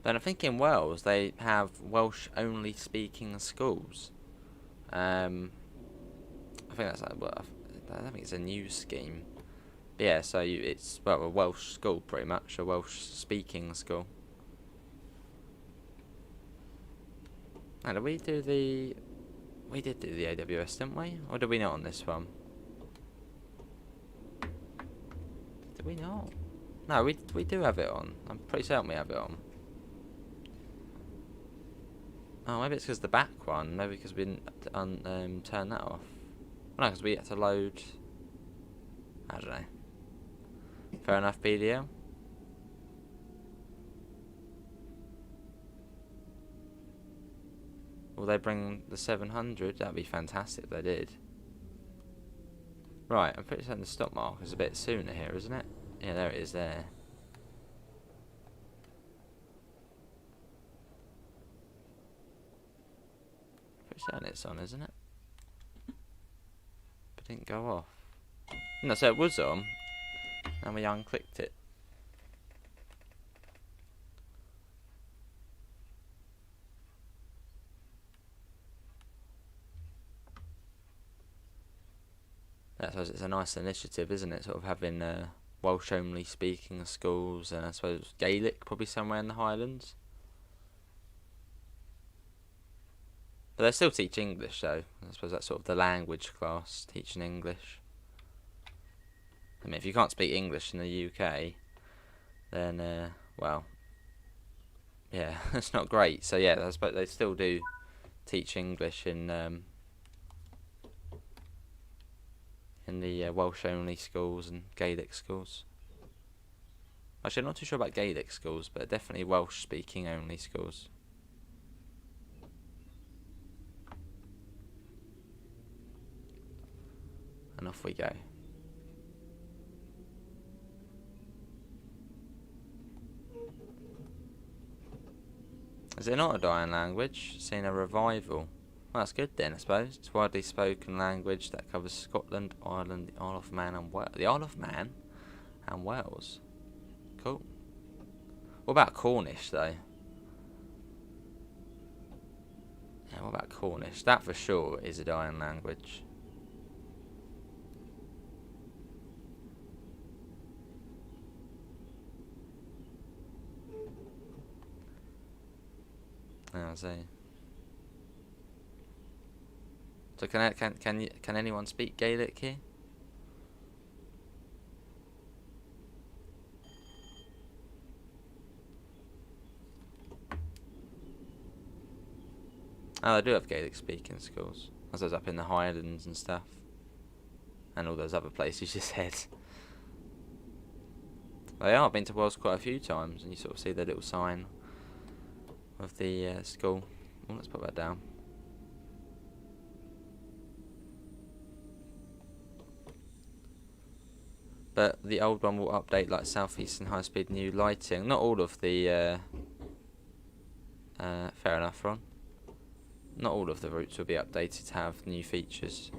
Then I think in Wales they have Welsh only speaking schools. I think that's like, well, I don't think it's a new scheme. But yeah, so it's well a Welsh school pretty much, a Welsh speaking school. And did we do the? We did do the AWS, didn't we? Or did we not on this one? Did we not? No, we do have it on. I'm pretty certain we have it on. Oh, maybe it's because the back one. Maybe because we didn't turn that off. Well, no, because we had to load. I don't know. Fair enough, BDL. Will they bring the 700? That'd be fantastic if they did. Right, I'm pretty certain the stop mark is a bit sooner here, isn't it? Yeah, there it is there. Pretty certain it's on, isn't it? But it didn't go off. No, so it was on. And we unclicked it. I suppose it's a nice initiative, isn't it? Sort of having Welsh only speaking schools, and I suppose Gaelic probably somewhere in the Highlands. But they still teach English though. I suppose that's sort of the language class, teaching English. I mean, if you can't speak English in the UK, then well, yeah, it's not great. So yeah, I suppose they still do teach English in the Welsh only schools and Gaelic schools. Actually, I'm not too sure about Gaelic schools, but definitely Welsh speaking only schools. And off we go. Is it not a dying language? Seeing a revival. Well, that's good then, I suppose. It's a widely spoken language that covers Scotland, Ireland, the Isle of Man and Wales. The Isle of Man and Wales. Cool. What about Cornish though? Yeah, what about Cornish? That for sure is a dying language. I see. So can anyone speak Gaelic here? Oh, they do have Gaelic speaking schools. I suppose up in the Highlands and stuff. And all those other places you said. They are. I've been to Wales quite a few times, and you sort of see the little sign of the school. Oh, let's put that down. But the old one will update like southeastern high-speed new lighting. Not all of the fair enough, Ron. Not all of the routes will be updated to have new features.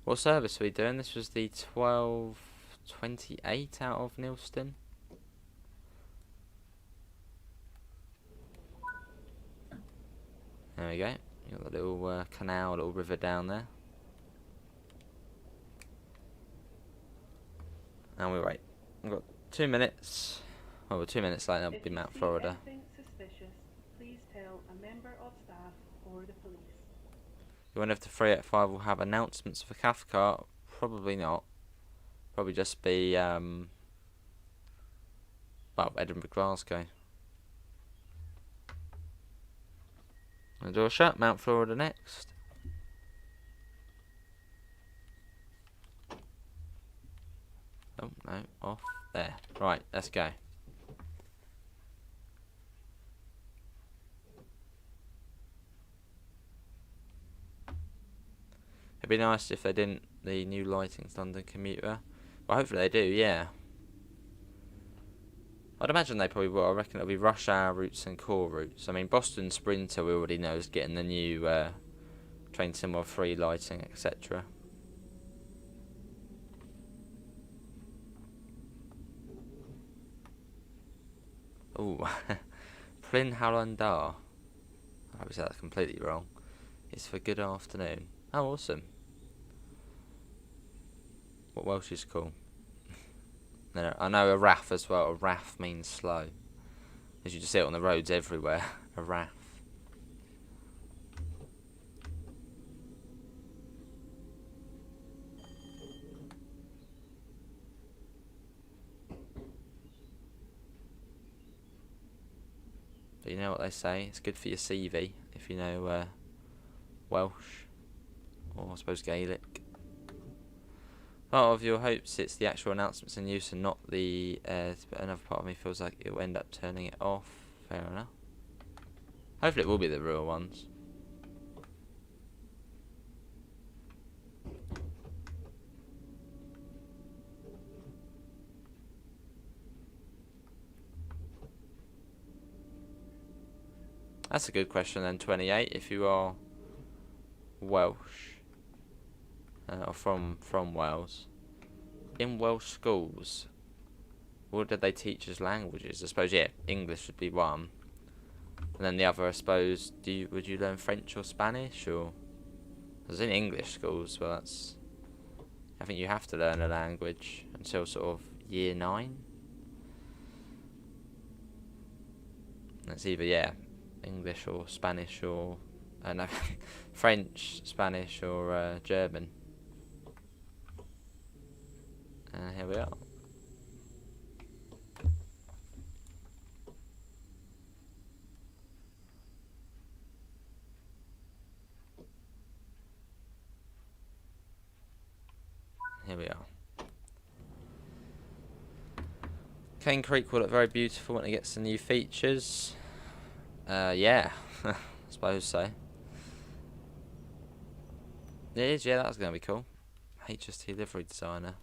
What service are we doing? This was the 12:28 out of Neilston. There we go. You got the little canal, little river down there. And we wait. We've got 2 minutes. Well, we're 2 minutes late. That'll be Mount Florida. If you see anything suspicious, please tell a member of staff or the police. You wonder if the 385 will have announcements for Cathcart? Probably not. Probably just be well, Edinburgh, Glasgow. The door shut. Mount Florida next. Oh no, off there. Right, let's go. It'd be nice if they didn't. The new lighting's London commuter. Well, hopefully they do. Yeah. I'd imagine they probably will. I reckon it'll be rush hour routes and core routes. I mean, Boston Sprinter we already know is getting the new train symbol 3 lighting, etc. Oh, Plyn Hallandar. I probably said that completely wrong. It's for good afternoon. Oh, awesome. What Welsh is cool? I know a RAF as well. A RAF means slow. As you just see it on the roads everywhere. A RAF. But you know what they say, it's good for your CV if you know Welsh, or I suppose Gaelic. Part of your hopes it's the actual announcements in use and not the but another part of me feels like it will end up turning it off. Fair enough. Hopefully it will be the real ones. That's a good question then, 28, if you are Welsh. or from Wales. In Welsh schools, what did they teach as languages? I suppose, yeah, English would be one. And then the other, I suppose, would you learn French or Spanish? Or, because in English schools, well, I think you have to learn a language until sort of year 9. It's either, yeah, English or Spanish or, no, French, Spanish or German. Here we are. Here we are. Cane Creek will look very beautiful when it gets some new features. Yeah, I suppose so. It is, yeah, that's going to be cool. HST livery designer.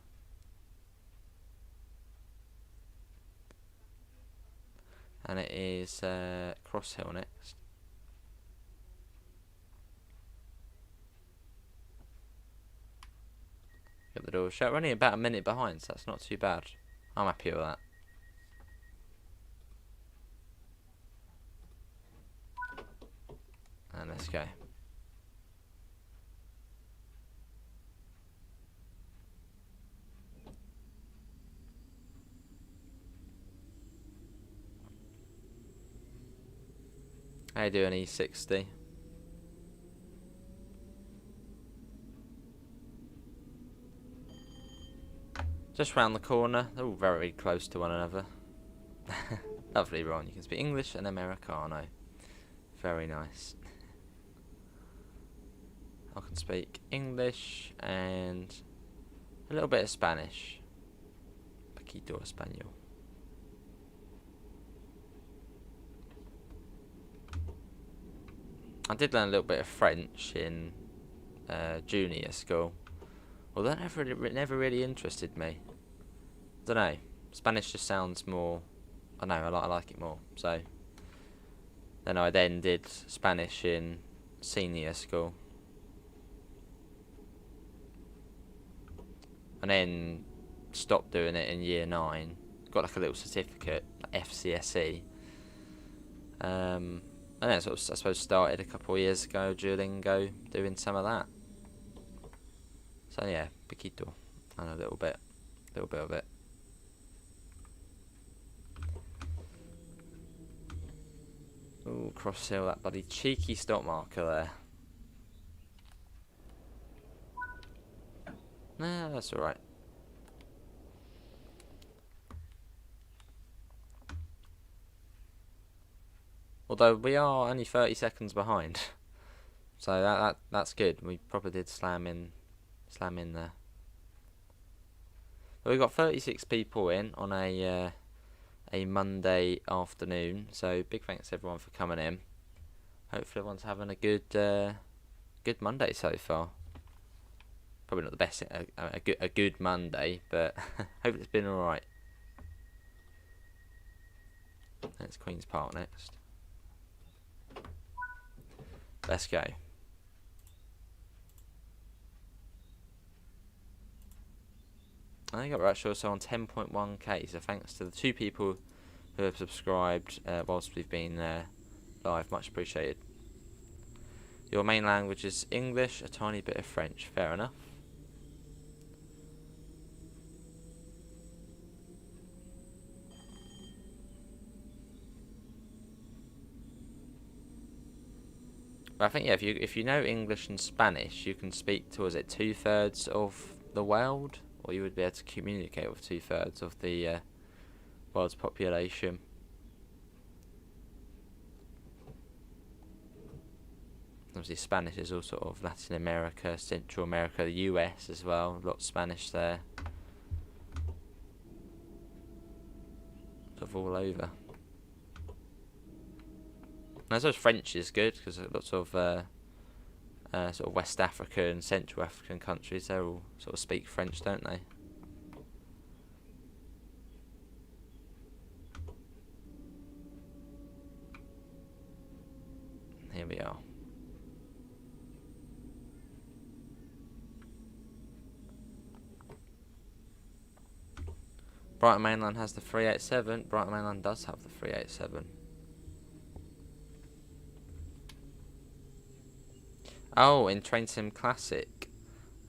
And it is Cross Hill next. Get the door shut. We're only about a minute behind, so that's not too bad. I'm happy with that. And let's go. How you doing, E60? Just round the corner. They're all very close to one another. Lovely, Ron. You can speak English and Americano. Very nice. I can speak English and a little bit of Spanish. Poquito español. I did learn a little bit of French in junior school, although that never really interested me. I don't know. Spanish just sounds more. I know. I like it more. So then I did Spanish in senior school, and then stopped doing it in year 9. Got like a little certificate, like FCSE. And then sort of, I suppose, started a couple of years ago, Duolingo, doing some of that. So yeah, poquito, and a little bit of it. Ooh, Cross Hill, that bloody cheeky stop marker there. Nah, that's alright. Although we are only 30 seconds behind, so that's good. We probably did slam in there. But we've got 36 people in on a Monday afternoon, so big thanks to everyone for coming in. Hopefully everyone's having a good Monday so far. Probably not the best, a good Monday, but hope it's been alright. That's Queen's Park next. Let's go. I think we're actually also on 10.1k, so thanks to the 2 people who have subscribed whilst we've been live. Much appreciated. Your main language is English, a tiny bit of French. Fair enough. But I think, yeah, if you know English and Spanish, you can speak to, is it 2/3 of the world? Or you would be able to communicate with 2/3 of the world's population. Obviously Spanish is all sort of Latin America, Central America, the US as well. A lot of Spanish there. Sort of all over. And I suppose French is good because lots of sort of West Africa and Central African countries, they all sort of speak French, don't they? Here we are. Brighton Mainline has the 387. Brighton Mainline does have the 387. Oh, in Train Sim Classic.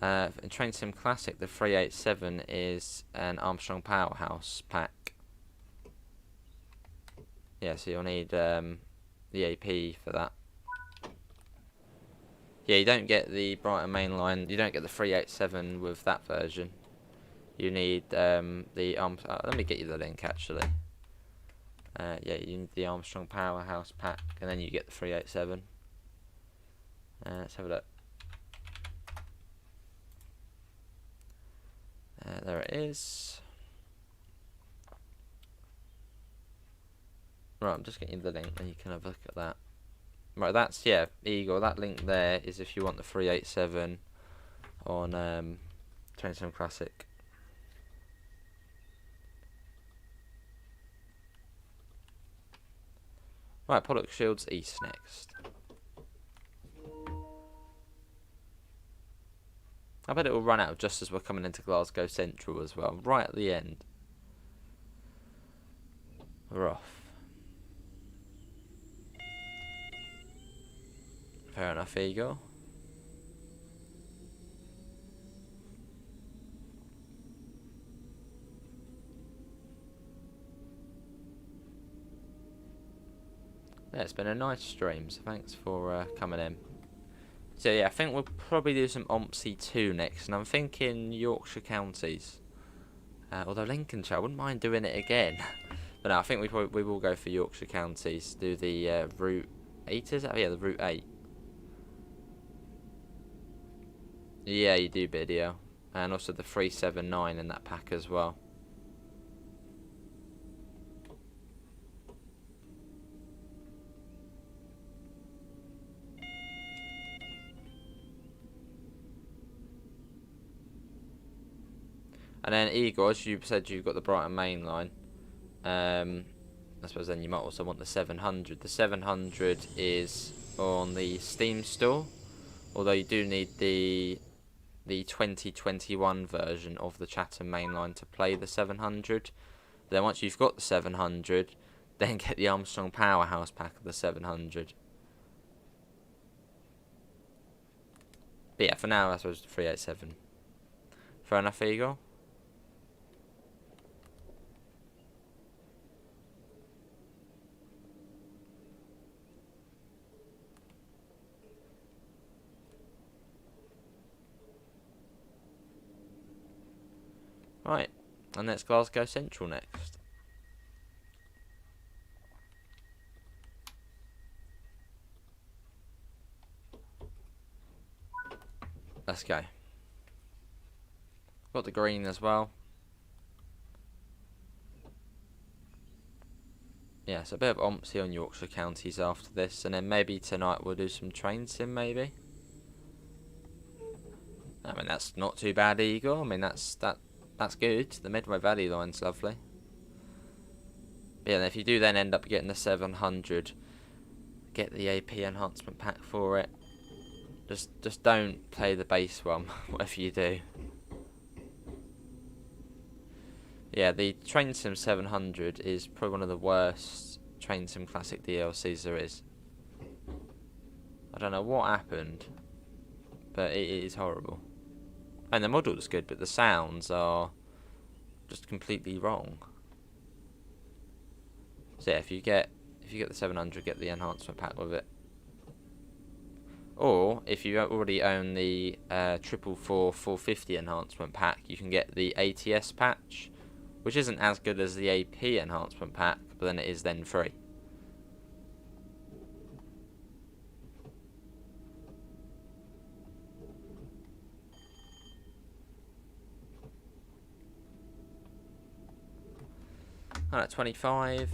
In Train Sim Classic, the 387 is an Armstrong Powerhouse pack. Yeah, so you'll need the AP for that. Yeah, you don't get the Brighton Mainline. You don't get the 387 with that version. You need the let me get you the link actually. Yeah, you need the Armstrong Powerhouse pack, and then you get the 387. Let's have a look. There it is. Right, I'm just getting you the link, and you can have a look at that. Right, that's, yeah, Eagle. That link there is if you want the 387 on Train Sim Classic. Right, Pollock Shields East next. I bet it will run out just as we're coming into Glasgow Central as well, right at the end. We're off. Fair enough, Eagle. Yeah, it's been a nice stream, so thanks for coming in. So yeah, I think we'll probably do some OMSI 2 next, and I'm thinking Yorkshire counties. Although Lincolnshire, I wouldn't mind doing it again. But no, I think we will go for Yorkshire counties. Do the Route 8, is it? Oh yeah, the Route 8. Yeah, you do video. And also the 379 in that pack as well. And then Igor, as you said, you've got the Brighton Main Line. I suppose then you might also want the 700. The 700 is on the Steam store, although you do need the 2021 version of the Chatham Main Line to play the 700. Then once you've got the 700, then get the Armstrong Powerhouse pack of the 700. But yeah, for now I suppose 387. Fair enough, Igor? Right, and that's Glasgow Central next. Let's go. Got the green as well. Yeah, so a bit of OMSI on Yorkshire counties after this, and then maybe tonight we'll do some train sim maybe. I mean, that's not too bad, Igor. I mean, that's good. The Medway Valley line's lovely. But yeah, if you do then end up getting the 700, get the AP enhancement pack for it. Just don't play the base one, whatever you do. Yeah, the Train Sim 700 is probably one of the worst Train Sim Classic DLCs there is. I don't know what happened, but it is horrible. And the model is good, but the sounds are just completely wrong. So yeah, if you get the 700, get the enhancement pack with it. Or if you already own the 444 450 enhancement pack, you can get the ATS patch, which isn't as good as the AP enhancement pack, but then it is then free. Alright, 25.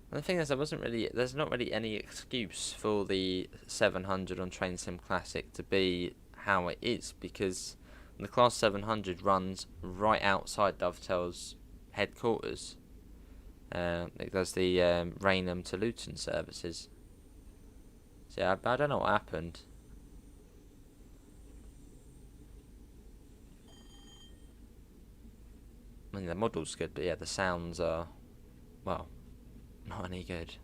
And the thing is, there's not really any excuse for the 700 on Train Sim Classic to be how it is, because the Class 700 runs right outside Dovetail's headquarters. It does the Rainham to Luton services. So yeah, I don't know what happened. I mean, the model's good, but yeah, the sounds are, well, not any good.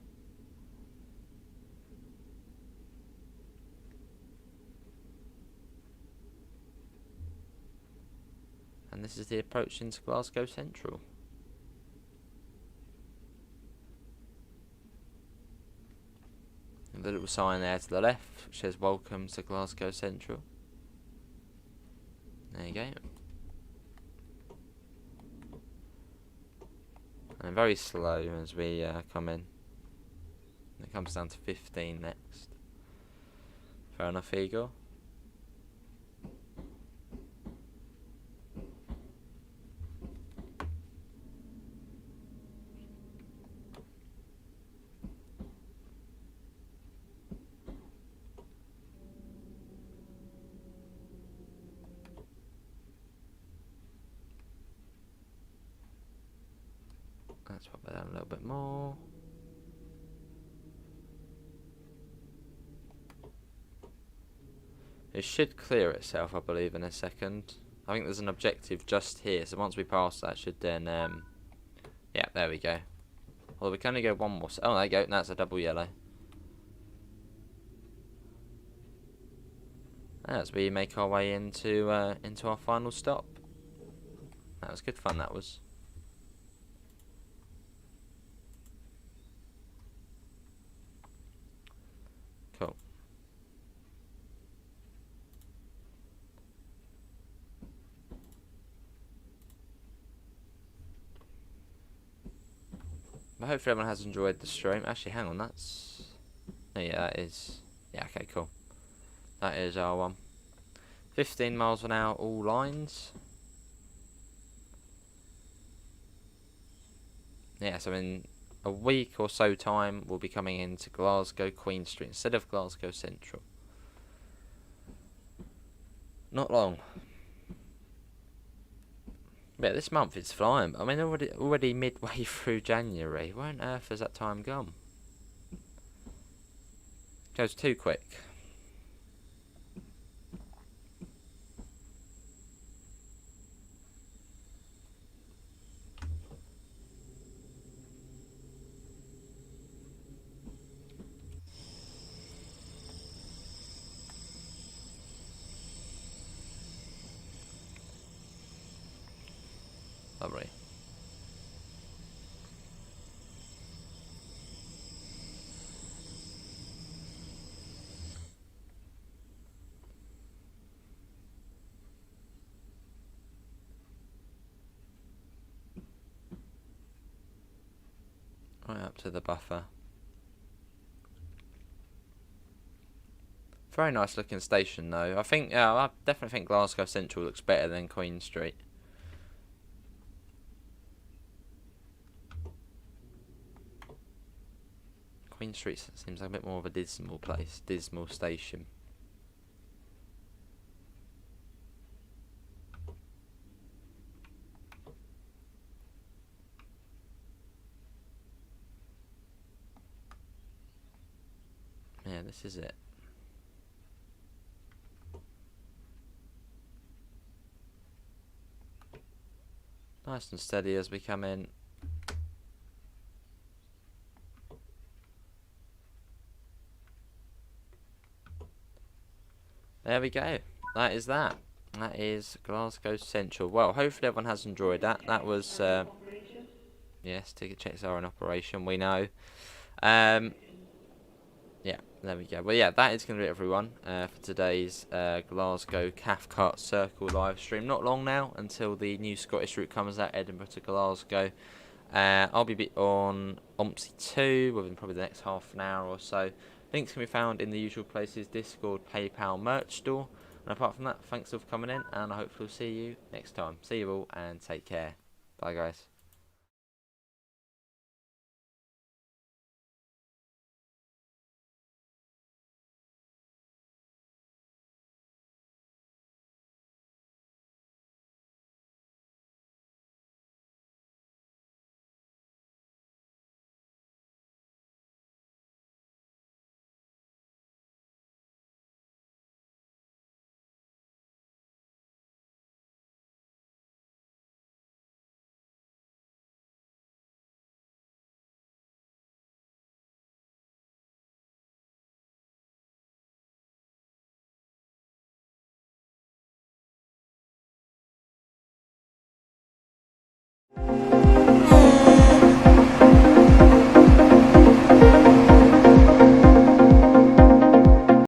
And this is the approach into Glasgow Central. And the little sign there to the left, which says "Welcome to Glasgow Central." There you go. And very slow as we come in. It comes down to 15 next. Fair enough, Igor. Let's pop that down a little bit more. It should clear itself, I believe, in a second. I think there's an objective just here, so once we pass that, should then, yeah, there we go. Well, we can only go one more. Oh, there you go. That's a double yellow. As we make our way into our final stop. That was good fun. That was. Cool. But hopefully everyone has enjoyed the stream. Actually, hang on, that's... Oh, yeah, that is... Yeah, okay, cool. That is our one. 15 miles an hour, all lines. Yeah, so in a week or so time, we'll be coming into Glasgow Queen Street instead of Glasgow Central. Not long. Yeah, this month it's flying. I mean, already midway through January. Where on earth has that time gone? Goes too quick. Lovely. Right up to the buffer. Very nice looking station though. I think, I definitely think Glasgow Central looks better than Queen Street. Queen Street seems like a bit more of a dismal place, dismal station. Yeah, this is it. Nice and steady as we come in. There we go. That is that. That is Glasgow Central. Well, hopefully everyone has enjoyed that. That was, yes, ticket checks are in operation, we know. Yeah, there we go. Well, yeah, that is going to be it, everyone, for today's Glasgow Cathcart Circle live stream. Not long now until the new Scottish route comes out, Edinburgh to Glasgow. I'll be on OMSI 2 within probably the next half an hour or so. Links can be found in the usual places: Discord, PayPal, merch store. And apart from that, thanks all for coming in, and I hope we'll see you next time. See you all, and take care. Bye, guys.